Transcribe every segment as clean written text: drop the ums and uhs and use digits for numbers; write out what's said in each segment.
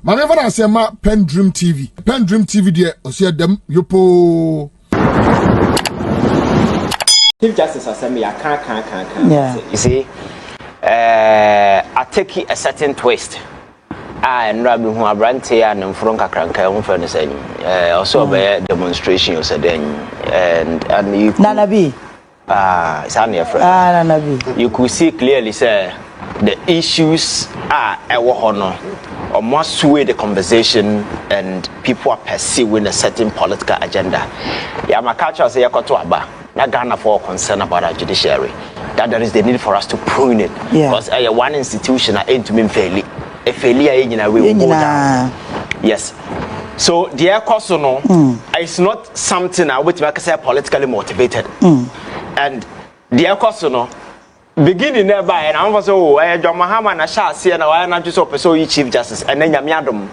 Mama never say ma PENDREAM TV. PENDREAM TV there osia dem yopo. Chief Justice Assembly I can't. Yeah. You see, I take a certain twist. And Rabbi who are brandy and Franka Cranka on furnace also by demonstration you said then and you Nanabi. It's on your friend. Nanabi. You could see clearly say the issues are a honor or must sway the conversation and people are pursuing a certain political agenda. Yeah, my culture say Yakotuaba, not Ghana for concern about our judiciary. That there is the need for us to prune it. Because one institution are aimed to mean fairly. A failure in will go down. Yes. So the air cost no it's not something I would say politically motivated. And the air cost no beginning thereby and I was John Mahama and Asha see and I not just so Chief Justice and then Yamiadum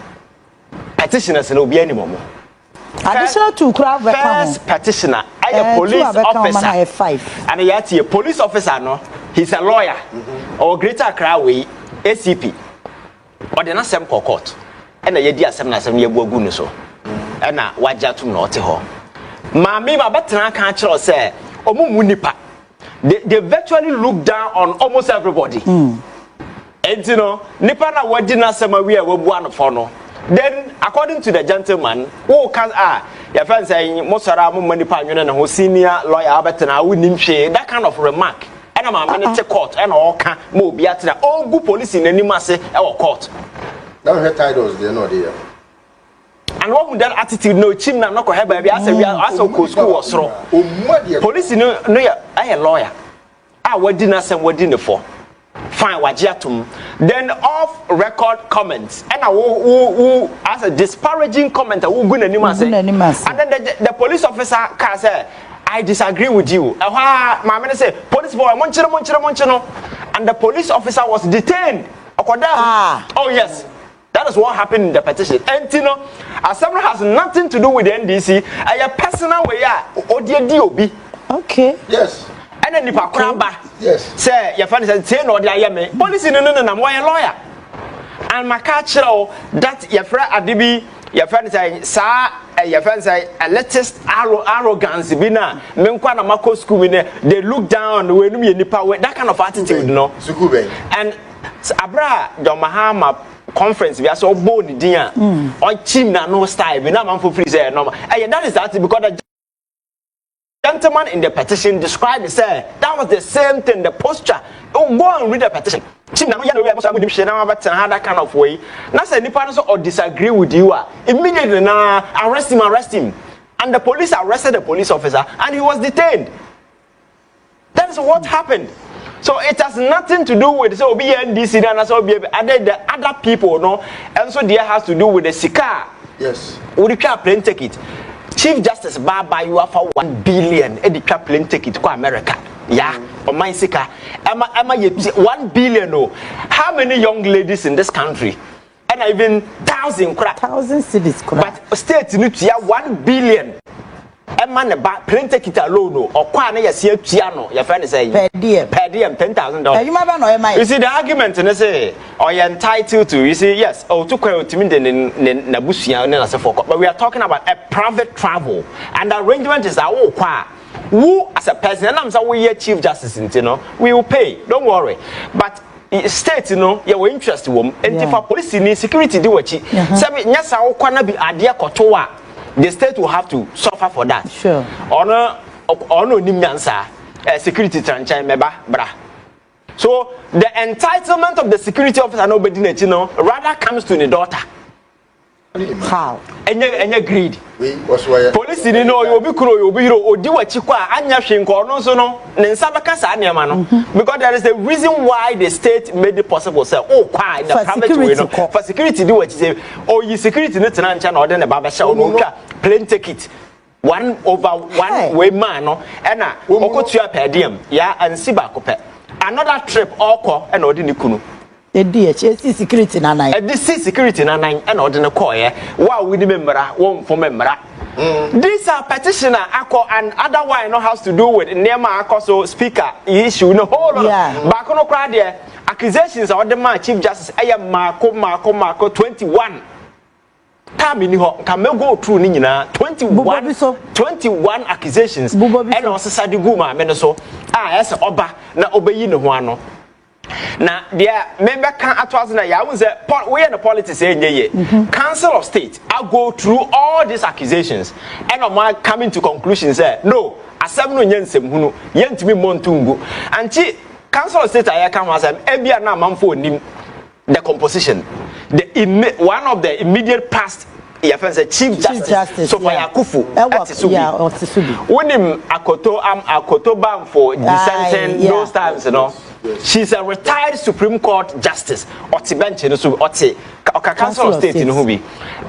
petitioners and be any more. Additional to first petitioner, a police officer 5 and yet a police officer no, he's a lawyer or Greater Accra ACP. Or the not same court and a year 7 year bogun so and now wajatum not ho. Mammy, my better can't say, Omunipa. They virtually look down on almost everybody. And you know, Nipana Wajina Samaria will one for no. Then, according to the gentleman, who can your friend saying Mosaramu Manipan and who senior lawyer Alberton, I wouldn't share that kind of remark. And I'm a minute court and all can move Beatina. All good police in any mass our court. Now her titles, they're not there. And what would that attitude no chim na no have baby as a school or so. Police no I a lawyer. What didn't say what didn't for. Fine wajiatum. Then off record comments. And who as a disparaging comment who good anima say. And then the police officer can say I disagree with you. My man say police boy monchino. And the police officer was detained. Oh yes. That is what happened in the petition. And you know, assembly has nothing to do with the NDC. A personal way or DOB. Okay. Yes. And then the Pakramba. Yes. Say your friend said say no the police no I'm a lawyer. And my culture that your friend Adibi your friend say sir your friend say a latest arrogance bina me nkwa na mako school they look down when me nipa that kind of attitude no. And Abra John Mahama conference we are so bold dia on team na no style we na man for free say normal and that is that because the gentleman in the petition described it say that was the same thing the posture go and read the petition team na no we must have share na about that kind of way na say nipa no or disagree with you immediately na arrest him and the police arrested the police officer and he was detained. That is what happened. So it has nothing to do with so BNDC and so the other people, no, and so there has to do with the Sika. Yes. Would you plane ticket? Chief Justice Baba, you are for 1 billion. Eddie plane ticket to America. Yeah, or my Sika. Am I 1 billion? No. How many young ladies in this country? And even 1,000 cities. But states need to 1 billion. A man about plane ticket alone, or quite a year piano, your friend is saying, per diem $10,000. You see, the argument, and they say, or you're entitled to, you see, yes, or to quote to me, Nabusia, and as a folk, but we are talking about a private travel, and the arrangement is that, who, as a person, and I'm sorry, Chief Justice, you know, we will pay, don't worry. But state, you know, you're interested, and if a police in security do what you say, yes, I will be idea kotoa. The state will have to suffer for that. Sure. Honor nimyansa security tranche meba bra. So the entitlement of the security officer nobody you know rather comes to the daughter. How? Enya greed. Police you know you be kuro you be hero odi wachi kwa anya hwenko no so no ne nsa beka sa niam no because there is a reason why the state made it possible say kwa in the private way no for security do what say you security no tena ncha na ode ne baba sha no twa plane ticket 1/1 way man no na okotua per diem ya ansi ba ko pe another trip okọ na ode ne kunu DHS security na nine. Security na nine and ordinary call wow we remember one for member. These are petitioner and otherwise no has to do with Nema so speaker issue no whole back on crowd there accusations of the man Chief Justice Marco 21 time ni ho can me go through ni nyina 21 accusations and also sadi guma me no so yes oba na obeyi ne ho ano na dia member can atwas na ya won say we in the politics enye council of state I go through all these accusations and am coming to conclusion say no asem no nyensem hunu yentimi montungu anti council of state I can asem ebia na manfo onim the composition one of the immediate past Chief Justice so yeah. Yakufu Wonim Akoto Bam for dissenting those times, you know. She's a retired Supreme Court Justice bench Council of State in Hubi.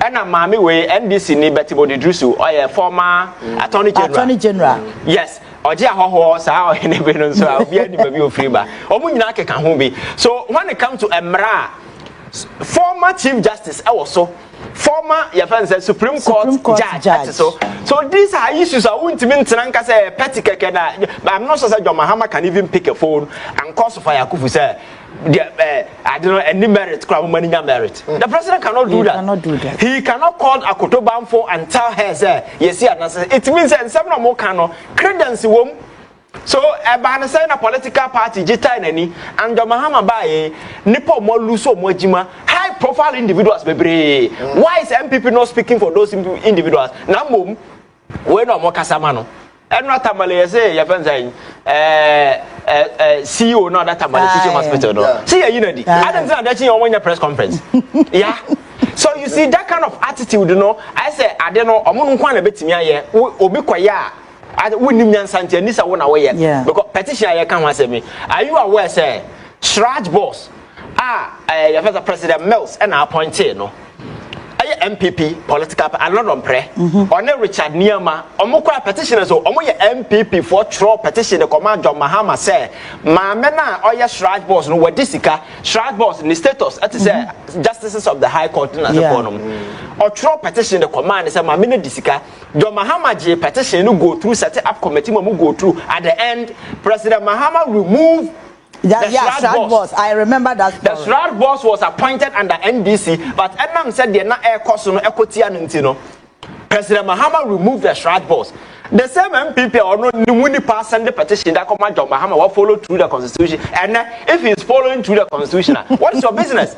And a mommy way NDC ni Betty Bodidrusu or a former Attorney General. Yes. Oja ho sa in the so I'll be any baby free ba. Omunyake kan hubi. So when it comes to Emra, former Chief Justice also former Supreme Court judge. So these are issues I won't mean to say petty kekena. But I'm not sure that John Mahama can even pick a phone and call for Yakufu say I don't know any merit, money merit. The president cannot do that. He cannot call Akoto Bamfo and tell her say yes, it means that some more cannot credence wom. So by saying a political party jita any and John Mahama bae nipo mo luso mo jima high profile individuals bebre. Why is MPP not speaking for those individuals? Na mum we no mo kasama no. Enra tamale say your friend saying CEO no that tamale teaching hospital no. See you know the. I don't think that you on your press conference. Yeah. So you see that kind of attitude, you know. I say I don't know omo nkwa na betimi aye obi kwaya I wouldn't nyansanti nisa wona we yet because petition I can say me. Are you aware say Shraj boss your first president Mills and appointed no MPP political a lot on pre on Richard Niama omukwa petition so omoye MPP for throw petition the command John Mahama say ma me na oya Shraj boss no we disika Shraj boss in status at say justices of the high court na say for no or throw petition the command say ma me na disika John Mahama je petition no go through set up committee mo go through at the end President Mahama remove Shrad boss. I remember that. The Shrad boss was appointed under NDC, but Ednam said they're not air cost no equity and President Mahama removed the Shrad boss. The same MPP or no Nimuni pass send the petition that command John Mahama will follow through the constitution. And if he's following through the constitution, what is your business?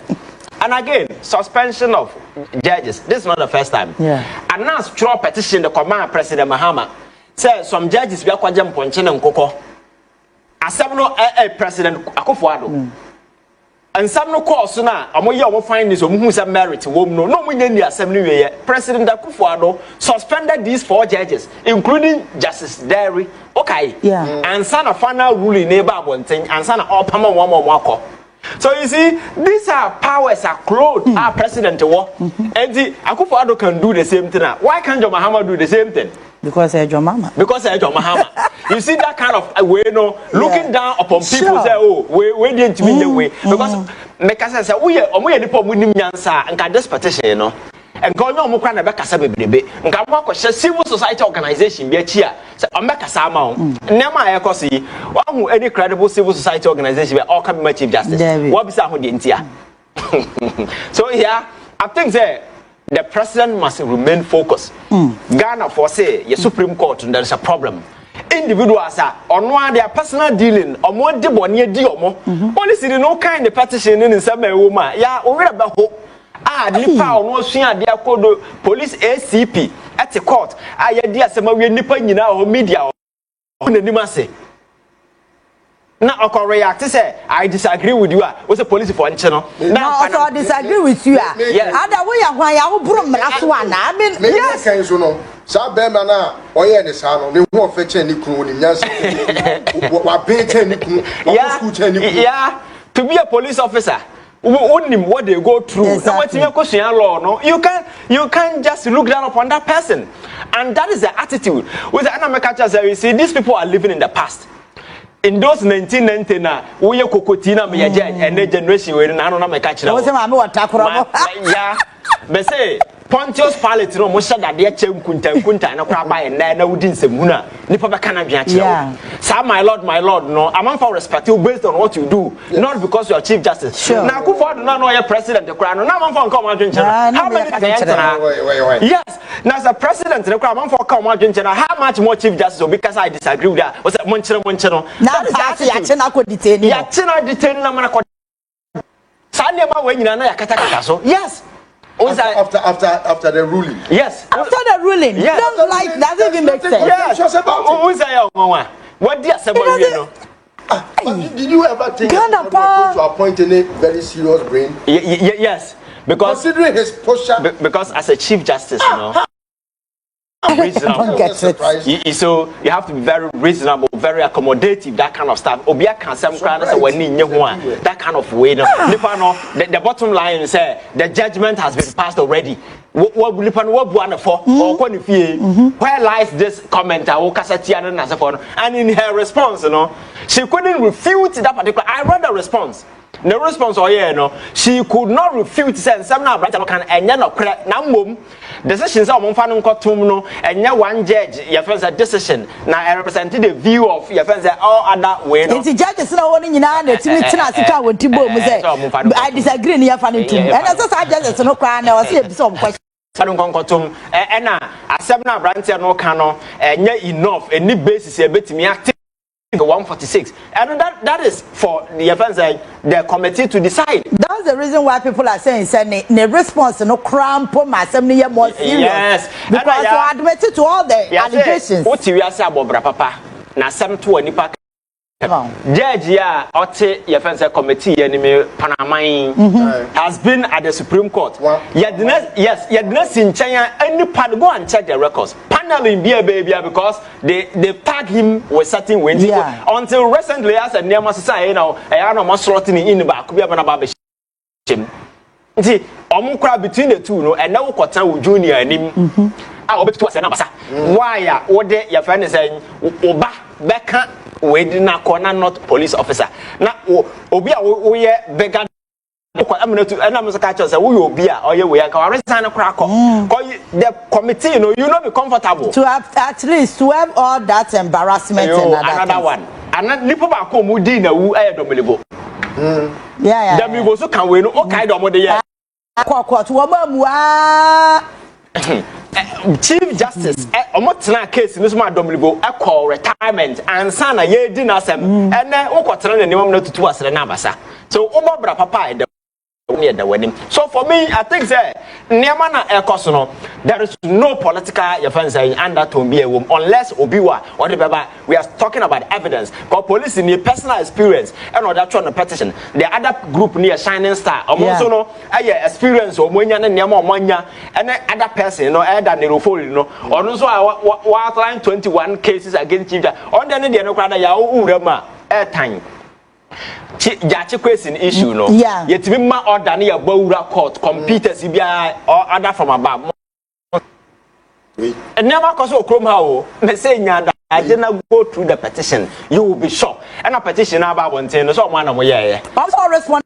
And again, suspension of judges. This is not the first time. And now straw petition the command President Mahama says some judges be akwajam ponchen and koko. Asem no President Akufo-Addo and some no course na amoye omo find this omo hu say merit wom no mo nya ni asem no we President Akufo-Addo suspended these 4 judges including Justice Derry okay and son of final ruling neighbor abonten and son of opama won. So you see these are powers are clothed our president war and the Akufo-Addo can do the same thing. Why can't John Mahama do the same thing? Because John Mahama. You see that kind of way, no, looking down upon people say, oh, we didn't mean the way. Because Mekasa say, we are the problem with Nyansa and got this petition, you know. And go no more kind of Bekasa baby. And Gamako civil society organization be a cheer. Say, Bekasa mount. Nema Ekosi, one who any credible civil society organization be all come Chief Justice. What is that India? So yeah, I think that the president must remain focused. Ghana for say your Supreme Court and there is a problem. Individuals are on their personal dealing or more debo near diomo. Policy no kind of petition in some woman. Yeah, over about hope. Nipa no swing their code police ACP at the court. Dear some we nipa nyina or media on the nimase. Now, I can react to say, I disagree with you. What's the police for channel? Now, also, I disagree with you. Yes. Other way, why I will bring last one. I mean, yes. Sabemana, Oya the Sano, they won't fetch any crew in Yas. Yeah, to be a police officer. Only what they go through. What your question law? No, you can't just look down upon that person, and that is the attitude. With the Anamakacha, you see, these people are living in the past. In those 1990 na we kokotina me and the generation we na no na me catch na. Wo se ma me watakoro mo. Yeah. Be say Pontius Pilate no mo shada de chem kunta na kra ba na wudi nsemuna nipa be kana dwa kire sa my lord no am for respect you based on what you do not because you are chief justice na Akufo no your president the kra no na am for come adwenche how many times yes na as a president the kra am for come adwenche na how much more chief justice because I disagree with that was monchire no na ya che na ko detain ya che na detain na mana ko sa ne ma we nyina na yakata so yes. After the ruling. Yes. After the ruling. Yes. Don't like doesn't even make sense. Yes. What did you Did you ever think to appoint any very serious brain? Yes. Because considering his posture. Because as a chief justice, you know. Reasonable. So you have to be very reasonable, very accommodative, that kind of stuff. Obia can some kind of that kind of way. The bottom line is the judgment has been passed already. Where lies this commenter? And in her response, you know, she couldn't refute that particular. I read the response. The response, she could not refute saying some now bright can and no correct now decisions of Monfano Cotum and one judge your friends a decision. Now I represented the view of your friends all other way. It's the judges now in I disagree in your funny too. And as I just no crying, I was some question. And a 7 branch no cano and enough any basis a bit me active. 146, and that is for the offense the committee to decide. That's the reason why people are saying the response no cramp more serious. Yes, because you admitted to all the allegations. What you are saying about papa na some to any pack. Judge ya ote offense committee enemy Panama has been at the Supreme Court. Yes, in China any part go and check the records. Paneling be a baby because they tag him with certain wins until recently as a near society now I know much slotting in the back be about see omukra between the two no and now quarter with junior and him I to us why what your friend is saying oba beka we did not corner not police officer now obi we beggar I'm not to and I'm a catcher say we will be or you we can resign a crack the committee you not be comfortable to have at least to have all that embarrassment and another one and not lipo ba ko mu di na wu e domelibo yeah domelibo so can we no o kai do mo de ya to wa mu Chief Justice omotena case no so domelibo e call retirement and sana ye di na sem and o kwotena na nimam na tutu asere na abasa so obobra papa near the wedding. So for me, I think that Niamana Ekosono, there is no political offense under to be a woman unless Obiwa or the we are talking about evidence. Because police in the personal experience and all that on the petition. The other group near Shining Star, also no experience or Munya and Niamo Manya and other person, you know, other Nerofol, you know, or also I outline 21 cases against Chief. On the Indian Yao Urema airtime. Jachi question issue no yet me ma order na ya bawura court computers bia or other from above and never cause okrom ha o me say nya I didn't go through the petition you will be shocked and a petition about one thing so one am yeah also respond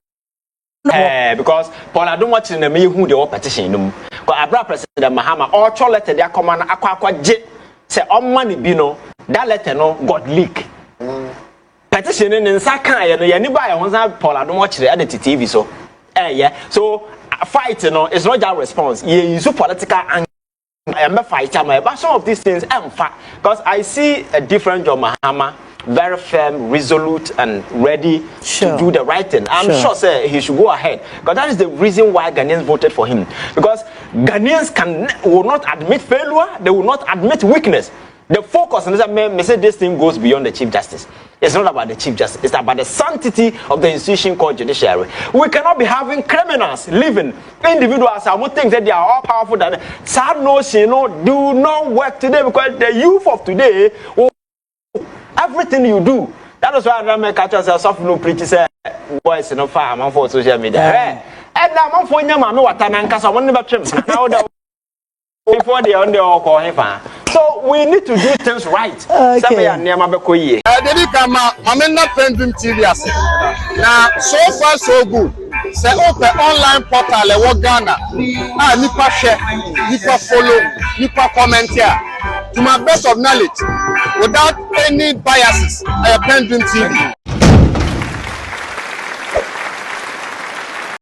because Paul I don't watch in the me who the petition no because Abra President Mahama or cho letter their command akwa je say on money bi no that letter no got leak petition in Saka, you buy a one Paul, I don't watch the other TV so. So fight, it's not just response. You use political and I'm a fighter, but some of these things I'm fact because I see a different John Mahama, very firm, resolute, and ready to do the right thing. I'm sure say he should go ahead because that is the reason why Ghanaians voted for him because Ghanaians will not admit failure, they will not admit weakness. The focus on this, say this thing goes beyond the Chief Justice. It's not about the Chief Justice. It's about the sanctity of the institution called judiciary. We cannot be having criminals living, individuals who think that they are all powerful. Than sad notion, do not work today because the youth of today, everything you do. That is why I make catch yourself no preach say boys no far man for social media. And now man for nyama me watana nka so won never trim. Before they on the call him. So we need to do things right. Okay. PENDREAM TV. Now, so far so good. Say open online portal e wo Ghana. Ah nipa share, nipa follow, nipa comment here. To my best of knowledge, without any biases, PENDREAM TV.